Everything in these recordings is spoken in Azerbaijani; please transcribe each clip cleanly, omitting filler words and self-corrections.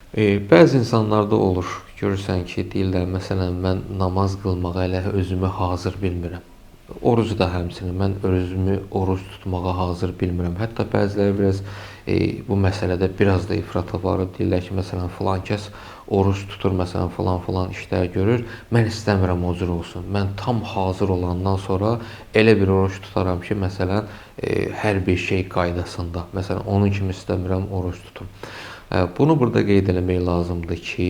Bəzi insanlarda olur, görürsən ki, deyirlər, məsələn, mən namaz qılmağa elə özümü hazır bilmirəm. Oruc da həmçinin, mən özümü oruc tutmağa hazır bilmirəm. Hətta bəziləri biraz bu məsələdə biraz da ifrata varır. Deyirlər ki, məsələn, filan kəs oruc tutur, məsələn, filan işlər görür. Mən istəmirəm o cür olsun. Mən tam hazır olandan sonra elə bir oruc tutaram ki, məsələn, hər bir şey qaydasında. Məsələn, onun kimi istəmirəm oruc tutum. Bunu burada qeyd eləmək lazımdır ki,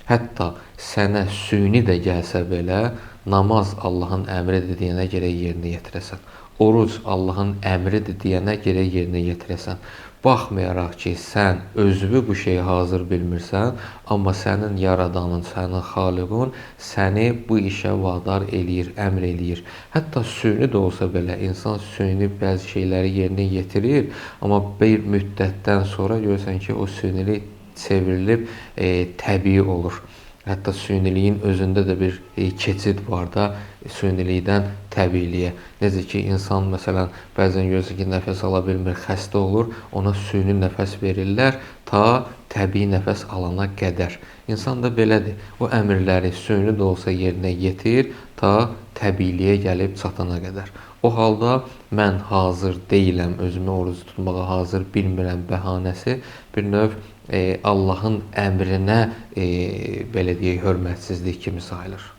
hətta sənə süni də gəlsə belə, namaz Allahın əmridir deyənə gərək yerinə yetirəsən. Oruc Allahın əmridir deyənə gərək yerinə yetirəsən. Baxmayaraq ki, sən özünü bu şeyə hazır bilmirsən, amma sənin yaradanın, sənin xaliqin səni bu işə vadar eləyir, əmr eləyir. Hətta süni də olsa belə, insan süni bəzi şeyləri yerinə yetirir, amma bir müddətdən sonra görürsən ki, o sünilik çevrilib təbii olur. Hətta süyniliyin özündə də bir keçid var da, süynilikdən təbiiliyə. Necə ki, insan məsələn, bəzən görürsən ki, nəfəs ala bilmir, xəstə olur, ona süni nəfəs verirlər ta təbii nəfəs alana qədər. İnsan da belədir. O əmrləri süni də olsa yerinə yetir ta təbiiliyə gəlib çatana qədər. O halda mən hazır deyiləm, özümü oruc tutmağa hazır bilmirəm bəhanəsi bir növ Allahın əmrinə belə deyək, hörmətsizlik kimi sayılır.